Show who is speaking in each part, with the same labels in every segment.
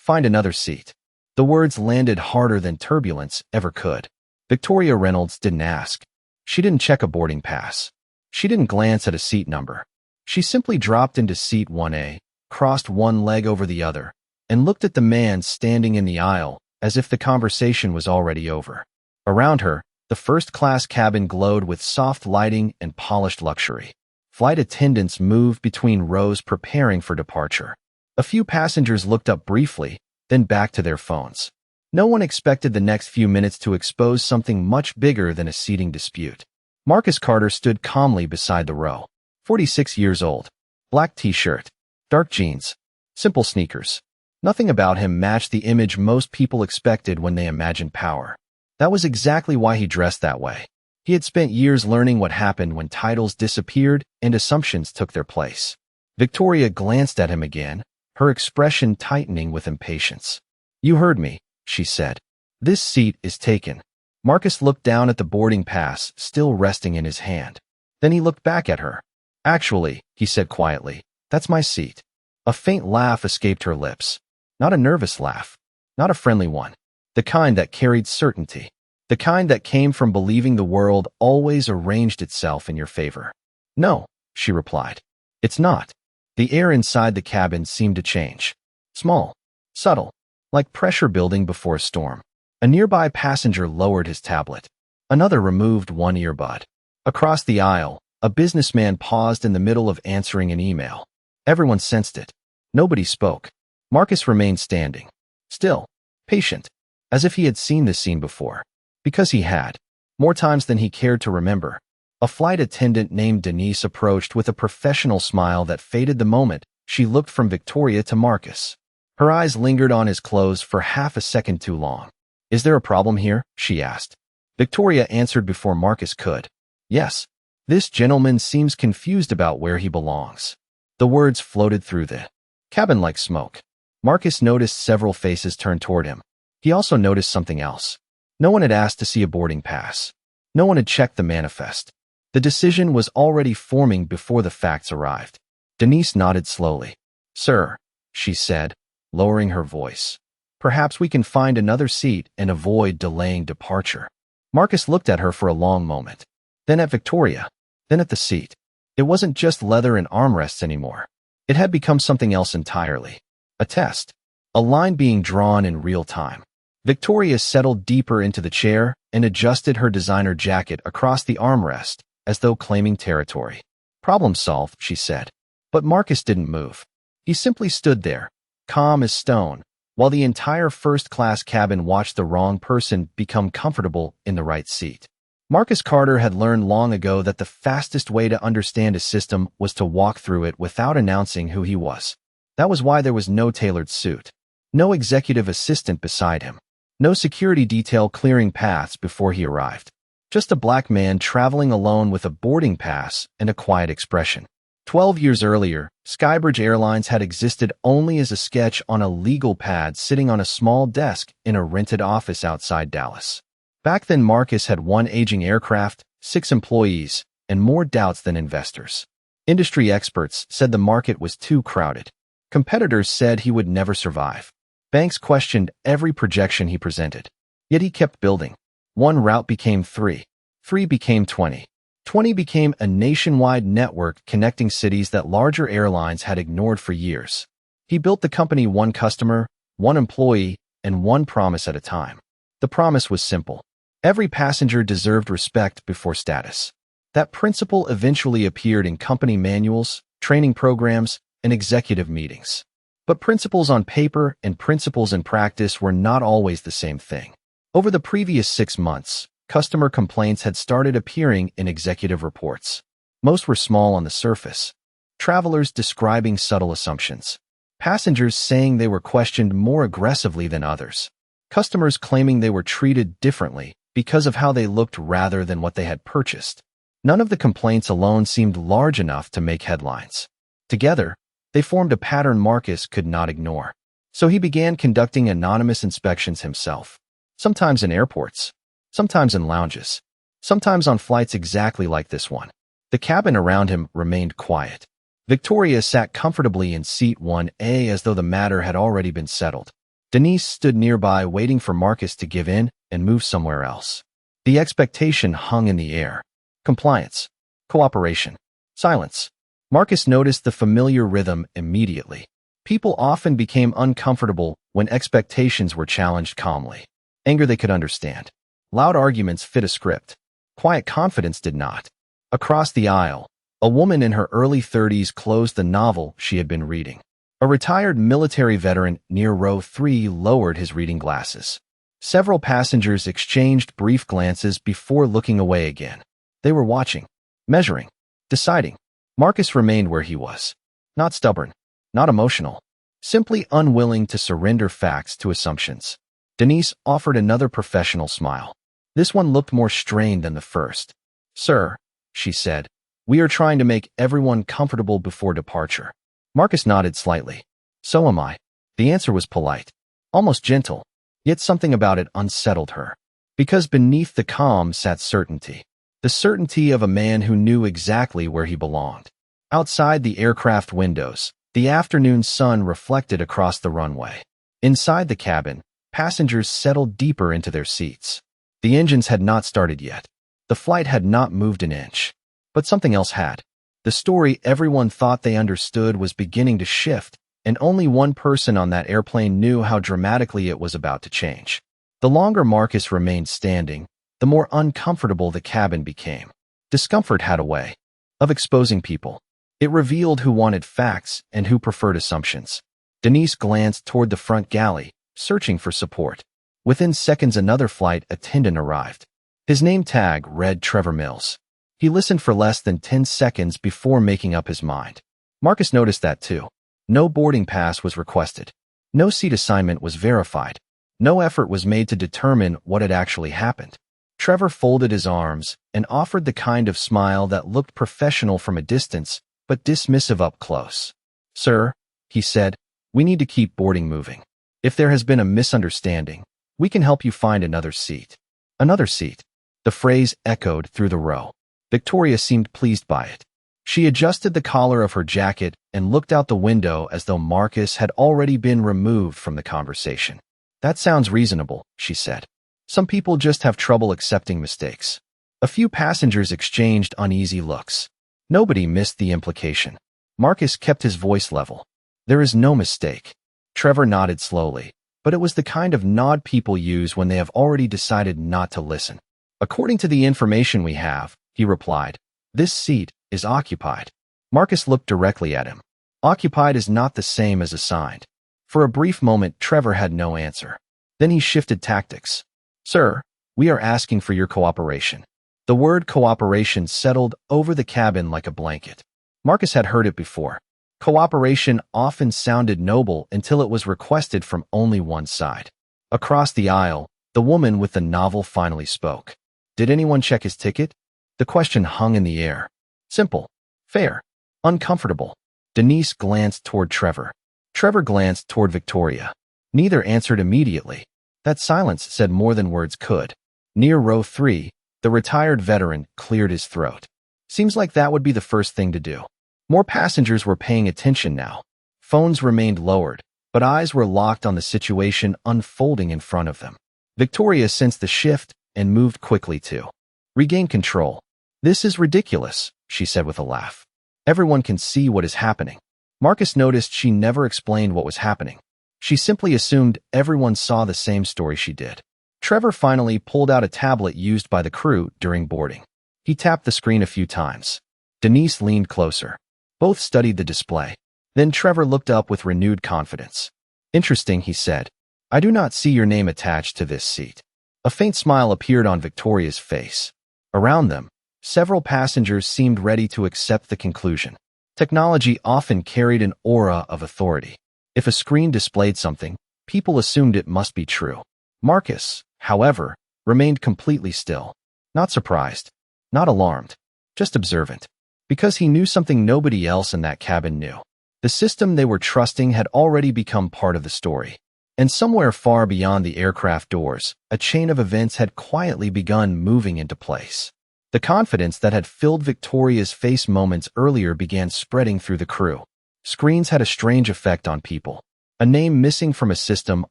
Speaker 1: Find another seat. The words landed harder than turbulence ever could. Victoria Reynolds didn't ask. She didn't check a boarding pass. She didn't glance at a seat number. She simply dropped into seat 1A, crossed one leg over the other, and looked at the man standing in the aisle as if the conversation was already over. Around her, the first-class cabin glowed with soft lighting and polished luxury. Flight attendants moved between rows preparing for departure. A few passengers looked up briefly, then back to their phones. No one expected the next few minutes to expose something much bigger than a seating dispute. Marcus Carter stood calmly beside the row. 46 years old. Black t-shirt. Dark jeans. Simple sneakers. Nothing about him matched the image most people expected when they imagined power. That was exactly why he dressed that way. He had spent years learning what happened when titles disappeared and assumptions took their place. Victoria glanced at him again, her expression tightening with impatience. "You heard me," she said. "This seat is taken." Marcus looked down at the boarding pass still resting in his hand. Then he looked back at her. "Actually," he said quietly, "that's my seat." A faint laugh escaped her lips. Not a nervous laugh. Not a friendly one. The kind that carried certainty. The kind that came from believing the world always arranged itself in your favor. "No," she replied. "It's not." The air inside the cabin seemed to change. Small. Subtle. Like pressure building before a storm. A nearby passenger lowered his tablet. Another removed one earbud. Across the aisle, a businessman paused in the middle of answering an email. Everyone sensed it. Nobody spoke. Marcus remained standing. Still. Patient. As if he had seen this scene before. Because he had. More times than he cared to remember. A flight attendant named Denise approached with a professional smile that faded the moment she looked from Victoria to Marcus. Her eyes lingered on his clothes for half a second too long. "Is there a problem here?" she asked. Victoria answered before Marcus could. "Yes. This gentleman seems confused about where he belongs." The words floated through the cabin like smoke. Marcus noticed several faces turn toward him. He also noticed something else. No one had asked to see a boarding pass. No one had checked the manifest. The decision was already forming before the facts arrived. Denise nodded slowly. "Sir," she said, lowering her voice. "Perhaps we can find another seat and avoid delaying departure." Marcus looked at her for a long moment. Then at Victoria. Then at the seat. It wasn't just leather and armrests anymore. It had become something else entirely. A test. A line being drawn in real time. Victoria settled deeper into the chair and adjusted her designer jacket across the armrest, as though claiming territory. "Problem solved," she said. But Marcus didn't move. He simply stood there, calm as stone, while the entire first-class cabin watched the wrong person become comfortable in the right seat. Marcus Carter had learned long ago that the fastest way to understand a system was to walk through it without announcing who he was. That was why there was no tailored suit, no executive assistant beside him, no security detail clearing paths before he arrived. Just a black man traveling alone with a boarding pass and a quiet expression. 12 years earlier, Skybridge Airlines had existed only as a sketch on a legal pad sitting on a small desk in a rented office outside Dallas. Back then, Marcus had one aging aircraft, 6 employees, and more doubts than investors. Industry experts said the market was too crowded. Competitors said he would never survive. Banks questioned every projection he presented. Yet he kept building. One route became 3. 3 became 20. 20 became a nationwide network connecting cities that larger airlines had ignored for years. He built the company one customer, one employee, and one promise at a time. The promise was simple. Every passenger deserved respect before status. That principle eventually appeared in company manuals, training programs, and executive meetings. But principles on paper and principles in practice were not always the same thing. Over the previous 6 months, customer complaints had started appearing in executive reports. Most were small on the surface. Travelers describing subtle assumptions. Passengers saying they were questioned more aggressively than others. Customers claiming they were treated differently because of how they looked rather than what they had purchased. None of the complaints alone seemed large enough to make headlines. Together, they formed a pattern Marcus could not ignore. So he began conducting anonymous inspections himself. Sometimes in airports, sometimes in lounges, sometimes on flights exactly like this one. The cabin around him remained quiet. Victoria sat comfortably in seat 1A as though the matter had already been settled. Denise stood nearby waiting for Marcus to give in and move somewhere else. The expectation hung in the air. Compliance. Cooperation. Silence. Marcus noticed the familiar rhythm immediately. People often became uncomfortable when expectations were challenged calmly. Anger they could understand. Loud arguments fit a script. Quiet confidence did not. Across the aisle, a woman in her early 30s closed the novel she had been reading. A retired military veteran near row 3 lowered his reading glasses. Several passengers exchanged brief glances before looking away again. They were watching, measuring, deciding. Marcus remained where he was. Not stubborn, not emotional, simply unwilling to surrender facts to assumptions. Denise offered another professional smile. This one looked more strained than the first. "Sir," she said, "we are trying to make everyone comfortable before departure." Marcus nodded slightly. "So am I." The answer was polite, almost gentle, yet something about it unsettled her. Because beneath the calm sat certainty. The certainty of a man who knew exactly where he belonged. Outside the aircraft windows, the afternoon sun reflected across the runway. Inside the cabin, passengers settled deeper into their seats. The engines had not started yet. The flight had not moved an inch. But something else had. The story everyone thought they understood was beginning to shift, and only one person on that airplane knew how dramatically it was about to change. The longer Marcus remained standing, the more uncomfortable the cabin became. Discomfort had a way of exposing people. It revealed who wanted facts and who preferred assumptions. Denise glanced toward the front galley, searching for support. Within seconds, another flight attendant arrived. His name tag read Trevor Mills. He listened for less than 10 seconds before making up his mind. Marcus noticed that too. No boarding pass was requested. No seat assignment was verified. No effort was made to determine what had actually happened. Trevor folded his arms and offered the kind of smile that looked professional from a distance, but dismissive up close. "Sir," he said, "we need to keep boarding moving. If there has been a misunderstanding, we can help you find another seat." Another seat. The phrase echoed through the row. Victoria seemed pleased by it. She adjusted the collar of her jacket and looked out the window as though Marcus had already been removed from the conversation. "That sounds reasonable," she said. "Some people just have trouble accepting mistakes." A few passengers exchanged uneasy looks. Nobody missed the implication. Marcus kept his voice level. "There is no mistake." Trevor nodded slowly, but it was the kind of nod people use when they have already decided not to listen. "According to the information we have," he replied, "this seat is occupied." Marcus looked directly at him. Occupied is not the same as assigned. For a brief moment, Trevor had no answer. Then he shifted tactics. "Sir, we are asking for your cooperation." The word cooperation settled over the cabin like a blanket. Marcus had heard it before. Cooperation often sounded noble until it was requested from only one side. Across the aisle, the woman with the novel finally spoke. "Did anyone check his ticket?" The question hung in the air. Simple, fair, uncomfortable. Denise glanced toward Trevor. Trevor glanced toward Victoria. Neither answered immediately. That silence said more than words could. Near row 3, the retired veteran cleared his throat. Seems like that would be the first thing to do. More passengers were paying attention now. Phones remained lowered, but eyes were locked on the situation unfolding in front of them. Victoria sensed the shift and moved quickly to regain control. "This is ridiculous," she said with a laugh. "Everyone can see what is happening." Marcus noticed she never explained what was happening. She simply assumed everyone saw the same story she did. Trevor finally pulled out a tablet used by the crew during boarding. He tapped the screen a few times. Denise leaned closer. Both studied the display. Then Trevor looked up with renewed confidence. "Interesting," he said. "I do not see your name attached to this seat." A faint smile appeared on Victoria's face. Around them, several passengers seemed ready to accept the conclusion. Technology often carried an aura of authority. If a screen displayed something, people assumed it must be true. Marcus, however, remained completely still. Not surprised, not alarmed, just observant. Because he knew something nobody else in that cabin knew. The system they were trusting had already become part of the story. And somewhere far beyond the aircraft doors, a chain of events had quietly begun moving into place. The confidence that had filled Victoria's face moments earlier began spreading through the crew. Screens had a strange effect on people. A name missing from a system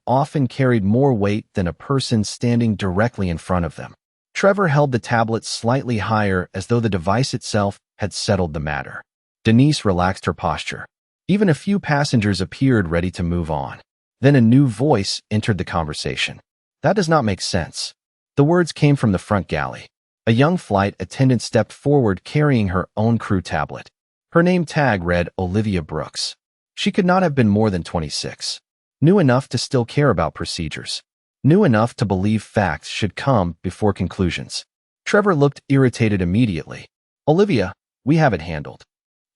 Speaker 1: often carried more weight than a person standing directly in front of them. Trevor held the tablet slightly higher as though the device itself had settled the matter. Denise relaxed her posture. Even a few passengers appeared ready to move on. Then a new voice entered the conversation. That does not make sense. The words came from the front galley. A young flight attendant stepped forward carrying her own crew tablet. Her name tag read Olivia Brooks. She could not have been more than 26. New enough to still care about procedures. New enough to believe facts should come before conclusions. Trevor looked irritated immediately. Olivia, we have it handled.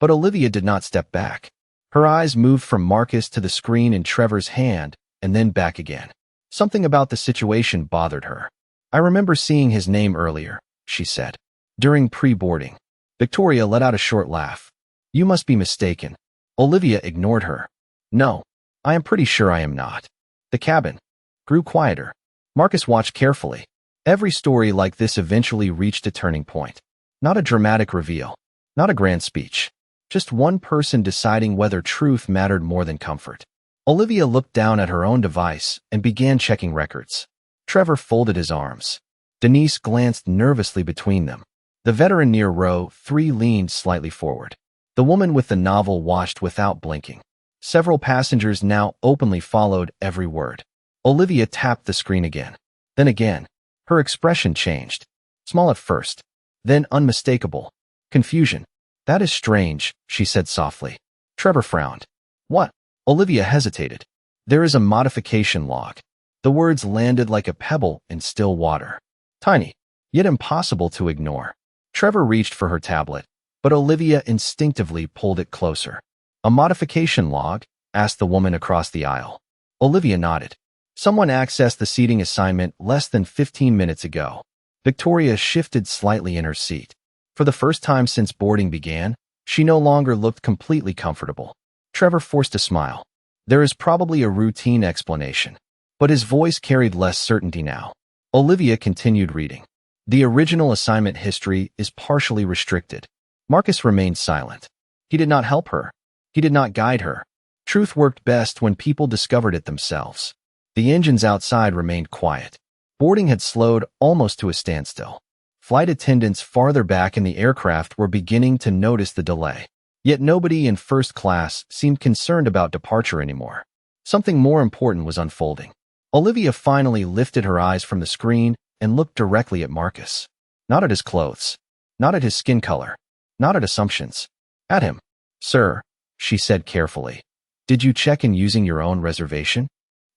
Speaker 1: But Olivia did not step back. Her eyes moved from Marcus to the screen in Trevor's hand and then back again. Something about the situation bothered her. I remember seeing his name earlier, she said. During pre-boarding. Victoria let out a short laugh. You must be mistaken. Olivia ignored her. No, I am pretty sure I am not. The cabin grew quieter. Marcus watched carefully. Every story like this eventually reached a turning point. Not a dramatic reveal. Not a grand speech. Just one person deciding whether truth mattered more than comfort. Olivia looked down at her own device and began checking records. Trevor folded his arms. Denise glanced nervously between them. The veteran near row 3 leaned slightly forward. The woman with the novel watched without blinking. Several passengers now openly followed every word. Olivia tapped the screen again. Then again. Her expression changed. Small at first. Then unmistakable. Confusion. That is strange, she said softly. Trevor frowned. What? Olivia hesitated. There is a modification log. The words landed like a pebble in still water. Tiny, yet impossible to ignore. Trevor reached for her tablet, but Olivia instinctively pulled it closer. A modification log? Asked the woman across the aisle. Olivia nodded. Someone accessed the seating assignment less than 15 minutes ago. Victoria shifted slightly in her seat. For the first time since boarding began, she no longer looked completely comfortable. Trevor forced a smile. There is probably a routine explanation. But his voice carried less certainty now. Olivia continued reading. The original assignment history is partially restricted. Marcus remained silent. He did not help her. He did not guide her. Truth worked best when people discovered it themselves. The engines outside remained quiet. Boarding had slowed almost to a standstill. Flight attendants farther back in the aircraft were beginning to notice the delay. Yet nobody in first class seemed concerned about departure anymore. Something more important was unfolding. Olivia finally lifted her eyes from the screen and looked directly at Marcus. Not at his clothes. Not at his skin color. Not at assumptions. At him. Sir, she said carefully. Did you check in using your own reservation?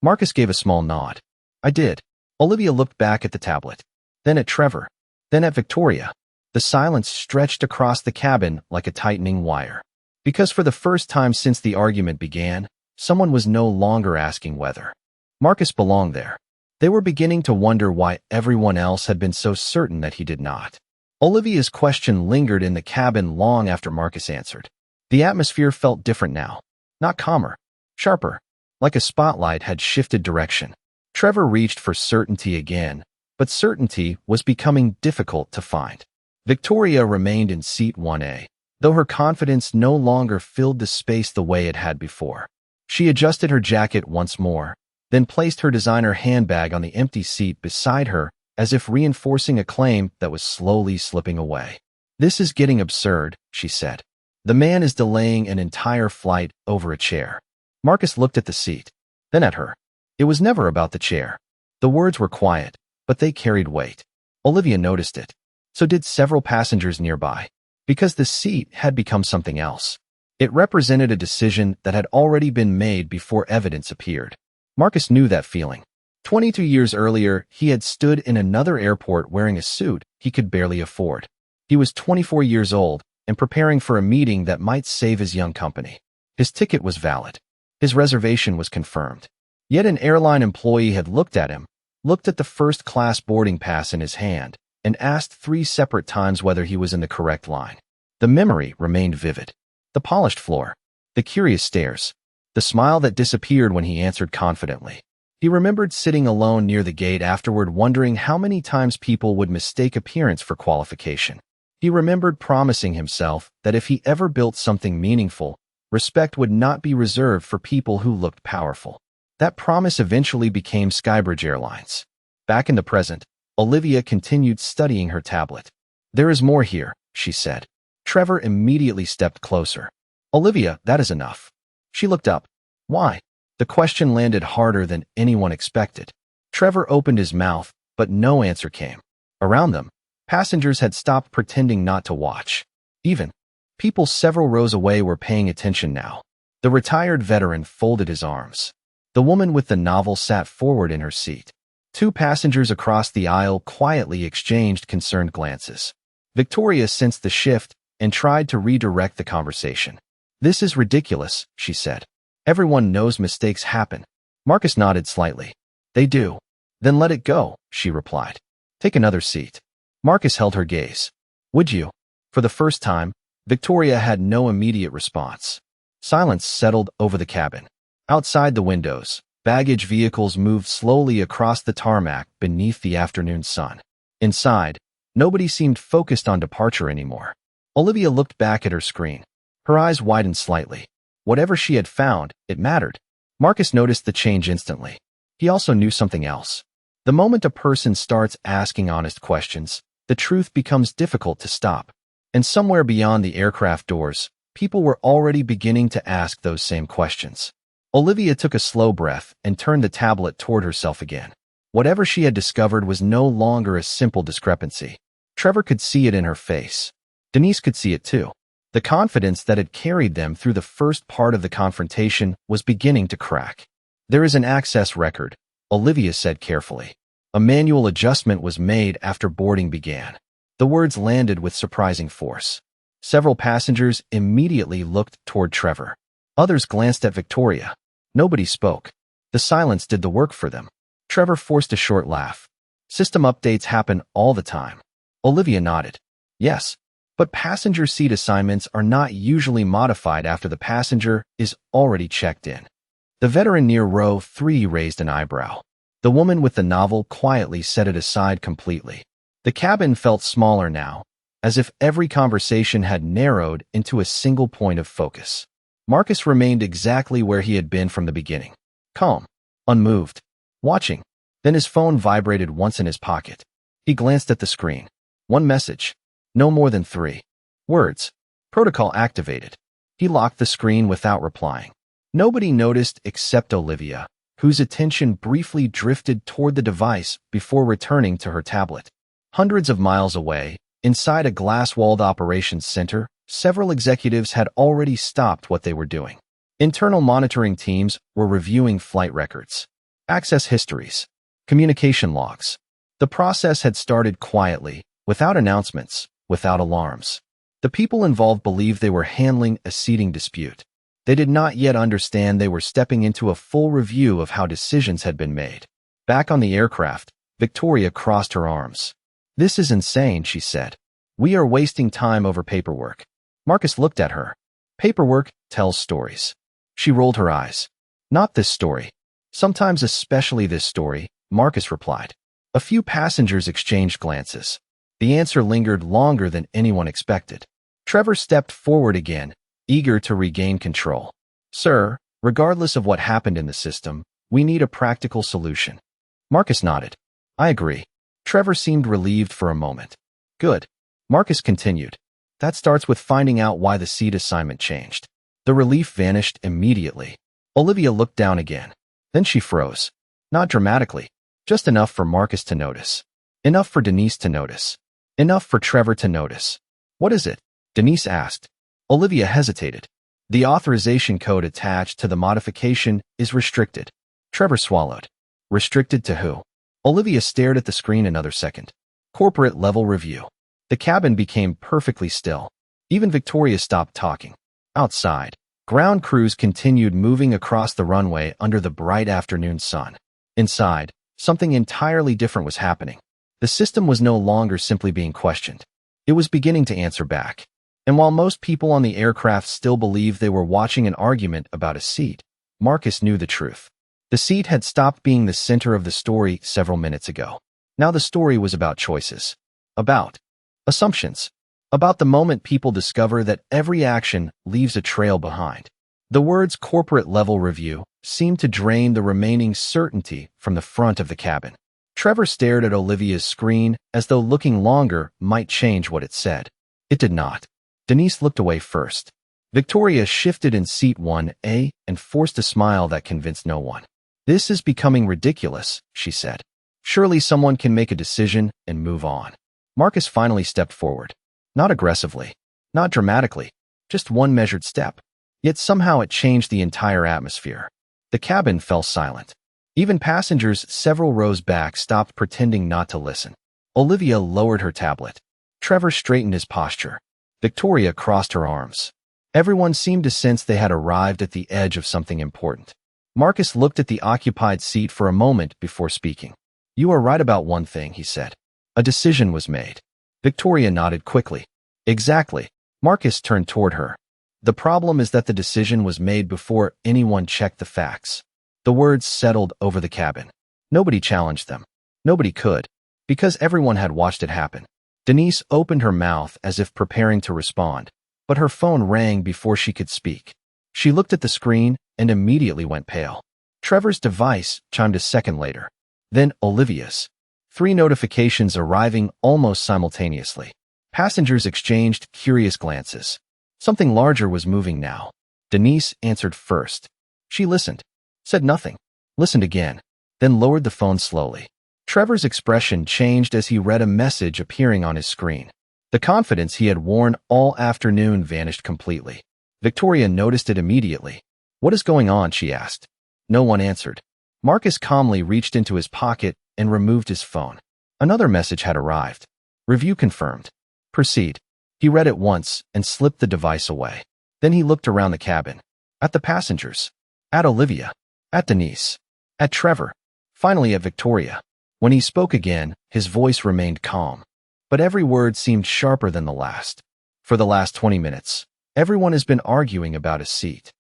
Speaker 1: Marcus gave a small nod. I did. Olivia looked back at the tablet. Then at Trevor. Then at Victoria. The silence stretched across the cabin like a tightening wire. Because for the first time since the argument began, someone was no longer asking whether Marcus belonged there. They were beginning to wonder why everyone else had been so certain that he did not. Olivia's question lingered in the cabin long after Marcus answered. The atmosphere felt different now. Not calmer. Sharper. Like a spotlight had shifted direction. Trevor reached for certainty again, but certainty was becoming difficult to find. Victoria remained in seat 1A, though her confidence no longer filled the space the way it had before. She adjusted her jacket once more, then placed her designer handbag on the empty seat beside her as if reinforcing a claim that was slowly slipping away. This is getting absurd, she said. The man is delaying an entire flight over a chair. Marcus looked at the seat, then at her. It was never about the chair. The words were quiet, but they carried weight. Olivia noticed it. So did several passengers nearby, because the seat had become something else. It represented a decision that had already been made before evidence appeared. Marcus knew that feeling. 22 years earlier, he had stood in another airport wearing a suit he could barely afford. He was 24 years old and preparing for a meeting that might save his young company. His ticket was valid. His reservation was confirmed. Yet an airline employee had looked at him, looked at the first-class boarding pass in his hand, and asked 3 separate times whether he was in the correct line. The memory remained vivid. The polished floor, the curious stares, the smile that disappeared when he answered confidently. He remembered sitting alone near the gate afterward wondering how many times people would mistake appearance for qualification. He remembered promising himself that if he ever built something meaningful, Respect would not be reserved for people who looked powerful. That promise eventually became Skybridge Airlines. Back in the present, Olivia continued studying her tablet. "There is more here," she said. Trevor immediately stepped closer. "Olivia, that is enough." She looked up. "Why?" The question landed harder than anyone expected. Trevor opened his mouth, but no answer came. Around them, passengers had stopped pretending not to watch. Even people several rows away were paying attention now. The retired veteran folded his arms. The woman with the novel sat forward in her seat. Two passengers across the aisle quietly exchanged concerned glances. Victoria sensed the shift and tried to redirect the conversation. "This is ridiculous," she said. "Everyone knows mistakes happen." Marcus nodded slightly. "They do." "Then let it go," she replied. "Take another seat." Marcus held her gaze. "Would you?" For the first time, Victoria had no immediate response. Silence settled over the cabin. Outside the windows, baggage vehicles moved slowly across the tarmac beneath the afternoon sun. Inside, nobody seemed focused on departure anymore. Olivia looked back at her screen. Her eyes widened slightly. Whatever she had found, it mattered. Marcus noticed the change instantly. He also knew something else. The moment a person starts asking honest questions, the truth becomes difficult to stop. And somewhere beyond the aircraft doors, people were already beginning to ask those same questions. Olivia took a slow breath and turned the tablet toward herself again. Whatever she had discovered was no longer a simple discrepancy. Trevor could see it in her face. Denise could see it too. The confidence that had carried them through the first part of the confrontation was beginning to crack. "There is an access record," Olivia said carefully. A manual adjustment was made after boarding began. The words landed with surprising force. Several passengers immediately looked toward Trevor. Others glanced at Victoria. Nobody spoke. The silence did the work for them. Trevor forced a short laugh. "System updates happen all the time." Olivia nodded. "Yes, but passenger seat assignments are not usually modified after the passenger is already checked in." The veteran near row 3 raised an eyebrow. The woman with the novel quietly set it aside completely. The cabin felt smaller now, as if every conversation had narrowed into a single point of focus. Marcus remained exactly where he had been from the beginning. Calm, unmoved, watching. Then his phone vibrated once in his pocket. He glanced at the screen. One message. No more than 3 words. Protocol activated. He locked the screen without replying. Nobody noticed except Olivia, whose attention briefly drifted toward the device before returning to her tablet. Hundreds of miles away, inside a glass-walled operations center, several executives had already stopped what they were doing. Internal monitoring teams were reviewing flight records, access histories, communication logs. The process had started quietly, without announcements, without alarms. The people involved believed they were handling a seating dispute. They did not yet understand they were stepping into a full review of how decisions had been made. Back on the aircraft, Victoria crossed her arms. "This is insane," she said. "We are wasting time over paperwork." Marcus looked at her. "Paperwork tells stories." She rolled her eyes. "Not this story." "Sometimes especially this story," Marcus replied. A few passengers exchanged glances. The answer lingered longer than anyone expected. Trevor stepped forward again, eager to regain control. "Sir, regardless of what happened in the system, we need a practical solution." Marcus nodded. "I agree." Trevor seemed relieved for a moment. "Good." Marcus continued. "That starts with finding out why the seat assignment changed." The relief vanished immediately. Olivia looked down again. Then she froze. Not dramatically, just enough for Marcus to notice. Enough for Denise to notice. Enough for Trevor to notice. "What is it?" Denise asked. Olivia hesitated. "The authorization code attached to the modification is restricted." Trevor swallowed. "Restricted to who?" Olivia stared at the screen another second. "Corporate level review." The cabin became perfectly still. Even Victoria stopped talking. Outside, ground crews continued moving across the runway under the bright afternoon sun. Inside, something entirely different was happening. The system was no longer simply being questioned. It was beginning to answer back. And while most people on the aircraft still believed they were watching an argument about a seat, Marcus knew the truth. The seat had stopped being the center of the story several minutes ago. Now the story was about choices. About assumptions. About the moment people discover that every action leaves a trail behind. The words corporate level review seemed to drain the remaining certainty from the front of the cabin. Trevor stared at Olivia's screen as though looking longer might change what it said. It did not. Denise looked away first. Victoria shifted in seat 1A and forced a smile that convinced no one. "This is becoming ridiculous," she said. "Surely someone can make a decision and move on." Marcus finally stepped forward. Not aggressively, not dramatically, just one measured step. Yet somehow it changed the entire atmosphere. The cabin fell silent. Even passengers several rows back stopped pretending not to listen. Olivia lowered her tablet. Trevor straightened his posture. Victoria crossed her arms. Everyone seemed to sense they had arrived at the edge of something important. Marcus looked at the occupied seat for a moment before speaking. "You are right about one thing," he said. "A decision was made." Victoria nodded quickly. "Exactly." Marcus turned toward her. "The problem is that the decision was made before anyone checked the facts." The words settled over the cabin. Nobody challenged them. Nobody could, because everyone had watched it happen. Denise opened her mouth as if preparing to respond, but her phone rang before she could speak. She looked at the screen and immediately went pale. Trevor's device chimed a second later. Then Olivia's. 3 notifications arriving almost simultaneously. Passengers exchanged curious glances. Something larger was moving now. Denise answered first. She listened, said nothing, listened again, then lowered the phone slowly. Trevor's expression changed as he read a message appearing on his screen. The confidence he had worn all afternoon vanished completely. Victoria noticed it immediately. "What is going on?" she asked. No one answered. Marcus calmly reached into his pocket and removed his phone. Another message had arrived. "Review confirmed. Proceed." He read it once and slipped the device away. Then he looked around the cabin. At the passengers. At Olivia. At Denise. At Trevor. Finally at Victoria. When he spoke again, his voice remained calm. But every word seemed sharper than the last. "For the last 20 minutes, everyone has been arguing about a seat."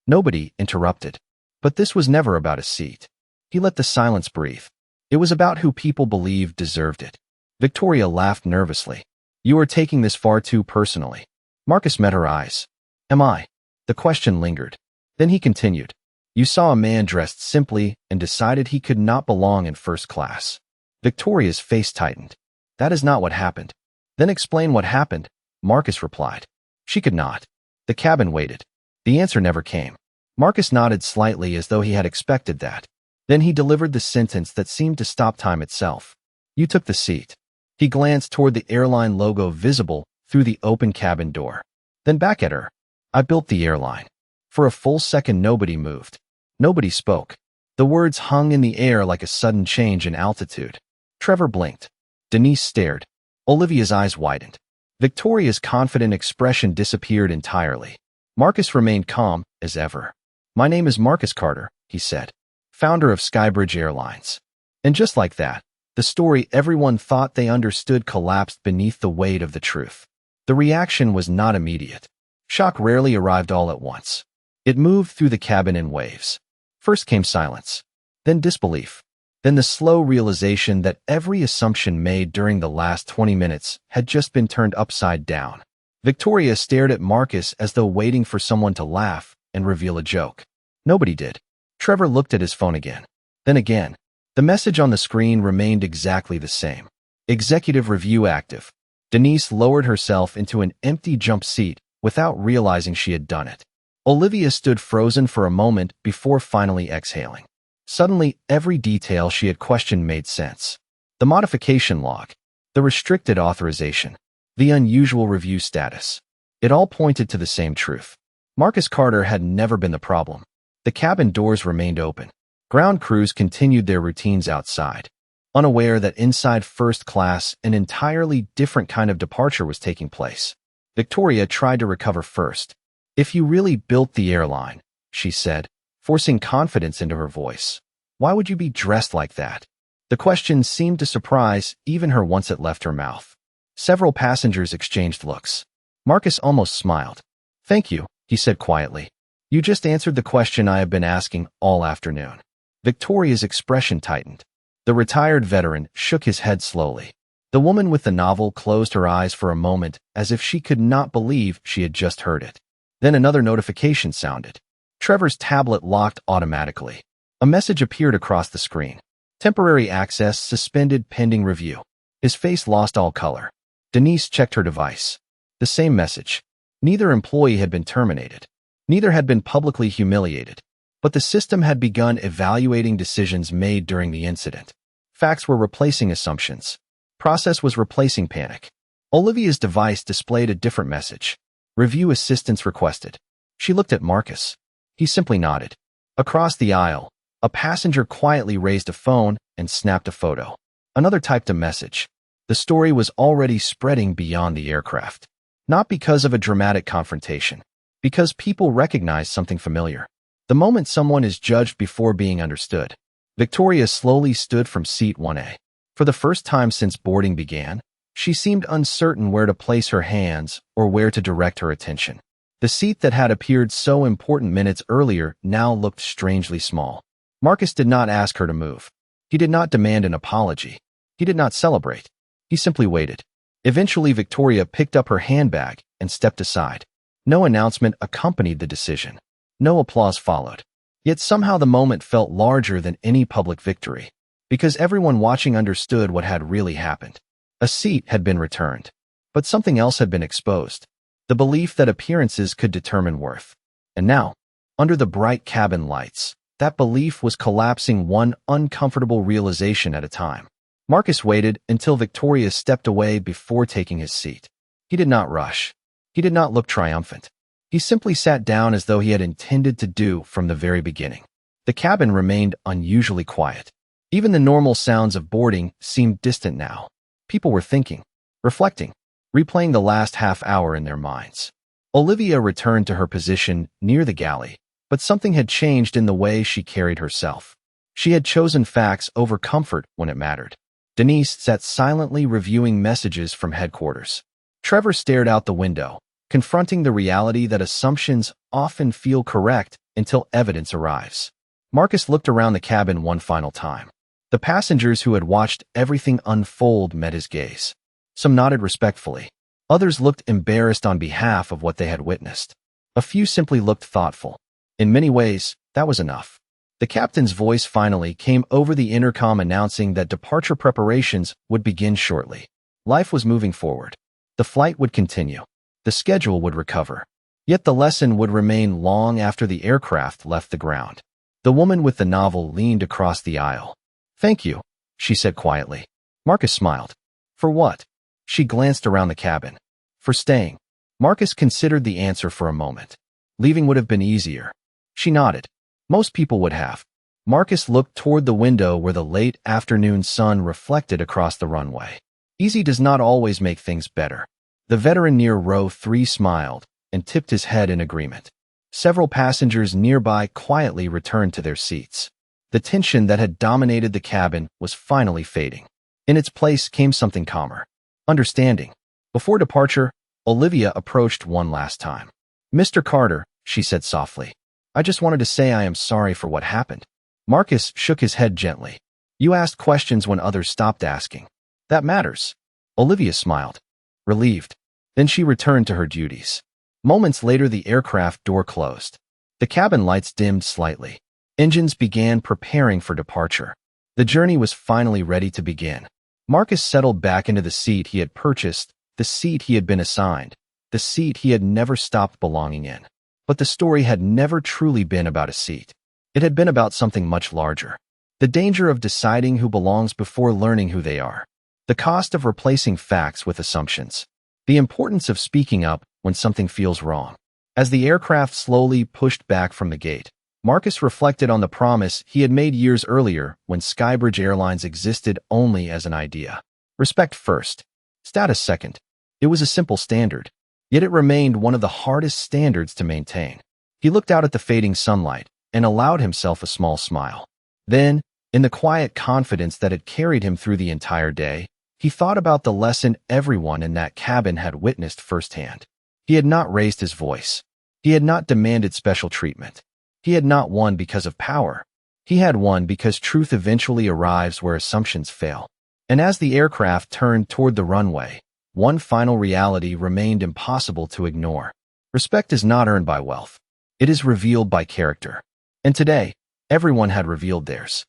Speaker 1: Nobody interrupted. But this was never about a seat. He let the silence breathe. It was about who people believed deserved it. Victoria laughed nervously. "You are taking this far too personally." Marcus met her eyes. "Am I?" The question lingered. Then he continued. "You saw a man dressed simply and decided he could not belong in first class." Victoria's face tightened. "That is not what happened." "Then explain what happened," Marcus replied. She could not. The cabin waited. The answer never came. Marcus nodded slightly as though he had expected that. Then he delivered the sentence that seemed to stop time itself. "You took the seat." He glanced toward the airline logo visible through the open cabin door. Then back at her. "I built the airline." For a full second nobody moved. Nobody spoke. The words hung in the air like a sudden change in altitude. Trevor blinked. Denise stared. Olivia's eyes widened. Victoria's confident expression disappeared entirely. Marcus remained calm as ever. "My name is Marcus Carter," he said, "founder of Skybridge Airlines." And just like that, the story everyone thought they understood collapsed beneath the weight of the truth. The reaction was not immediate. Shock rarely arrived all at once. It moved through the cabin in waves. First came silence, then disbelief, then the slow realization that every assumption made during the last 20 minutes had just been turned upside down. Victoria stared at Marcus as though waiting for someone to laugh and reveal a joke. Nobody did. Trevor looked at his phone again. Then again. The message on the screen remained exactly the same. Executive review active. Denise lowered herself into an empty jump seat without realizing she had done it. Olivia stood frozen for a moment before finally exhaling. Suddenly, every detail she had questioned made sense. The modification log, the restricted authorization, the unusual review status. It all pointed to the same truth. Marcus Carter had never been the problem. The cabin doors remained open. Ground crews continued their routines outside, unaware that inside first class an entirely different kind of departure was taking place. Victoria tried to recover first. "If you really built the airline," she said, forcing confidence into her voice, "why would you be dressed like that?" The question seemed to surprise even her once it left her mouth. Several passengers exchanged looks. Marcus almost smiled. "Thank you," he said quietly. "You just answered the question I have been asking all afternoon." Victoria's expression tightened. The retired veteran shook his head slowly. The woman with the novel closed her eyes for a moment as if she could not believe she had just heard it. Then another notification sounded. Trevor's tablet locked automatically. A message appeared across the screen. Temporary access suspended pending review. His face lost all color. Denise checked her device. The same message. Neither employee had been terminated. Neither had been publicly humiliated. But the system had begun evaluating decisions made during the incident. Facts were replacing assumptions. Process was replacing panic. Olivia's device displayed a different message. Review assistance requested. She looked at Marcus. He simply nodded. Across the aisle, a passenger quietly raised a phone and snapped a photo. Another typed a message. The story was already spreading beyond the aircraft. Not because of a dramatic confrontation. Because people recognized something familiar. The moment someone is judged before being understood. Victoria slowly stood from seat 1A. For the first time since boarding began, she seemed uncertain where to place her hands or where to direct her attention. The seat that had appeared so important minutes earlier now looked strangely small. Marcus did not ask her to move. He did not demand an apology. He did not celebrate. He simply waited. Eventually, Victoria picked up her handbag and stepped aside. No announcement accompanied the decision. No applause followed. Yet somehow the moment felt larger than any public victory, because everyone watching understood what had really happened. A seat had been returned, but something else had been exposed. The belief that appearances could determine worth. And now, under the bright cabin lights, that belief was collapsing one uncomfortable realization at a time. Marcus waited until Victoria stepped away before taking his seat. He did not rush. He did not look triumphant. He simply sat down as though he had intended to do from the very beginning. The cabin remained unusually quiet. Even the normal sounds of boarding seemed distant now. People were thinking, reflecting, replaying the last half hour in their minds. Olivia returned to her position near the galley, but something had changed in the way she carried herself. She had chosen facts over comfort when it mattered. Denise sat silently reviewing messages from headquarters. Trevor stared out the window, confronting the reality that assumptions often feel correct until evidence arrives. Marcus looked around the cabin one final time. The passengers who had watched everything unfold met his gaze. Some nodded respectfully. Others looked embarrassed on behalf of what they had witnessed. A few simply looked thoughtful. In many ways, that was enough. The captain's voice finally came over the intercom announcing that departure preparations would begin shortly. Life was moving forward. The flight would continue. The schedule would recover. Yet the lesson would remain long after the aircraft left the ground. The woman with the novel leaned across the aisle. "Thank you," she said quietly. Marcus smiled. "For what?" She glanced around the cabin. "For staying." Marcus considered the answer for a moment. Leaving would have been easier. She nodded. Most people would have. Marcus looked toward the window where the late afternoon sun reflected across the runway. Easy does not always make things better. The veteran near row 3 smiled and tipped his head in agreement. Several passengers nearby quietly returned to their seats. The tension that had dominated the cabin was finally fading. In its place came something calmer. Understanding. Before departure, Olivia approached one last time. "Mr. Carter," she said softly, "I just wanted to say I am sorry for what happened." Marcus shook his head gently. "You asked questions when others stopped asking. That matters." Olivia smiled, relieved. Then she returned to her duties. Moments later, the aircraft door closed. The cabin lights dimmed slightly. Engines began preparing for departure. The journey was finally ready to begin. Marcus settled back into the seat he had purchased, the seat he had been assigned, the seat he had never stopped belonging in. But the story had never truly been about a seat. It had been about something much larger. The danger of deciding who belongs before learning who they are. The cost of replacing facts with assumptions. The importance of speaking up when something feels wrong. As the aircraft slowly pushed back from the gate, Marcus reflected on the promise he had made years earlier when Skybridge Airlines existed only as an idea. Respect first, status second. It was a simple standard, yet it remained one of the hardest standards to maintain. He looked out at the fading sunlight and allowed himself a small smile. Then, in the quiet confidence that had carried him through the entire day, he thought about the lesson everyone in that cabin had witnessed firsthand. He had not raised his voice. He had not demanded special treatment. He had not won because of power. He had won because truth eventually arrives where assumptions fail. And as the aircraft turned toward the runway, one final reality remained impossible to ignore. Respect is not earned by wealth. It is revealed by character. And today, everyone had revealed theirs.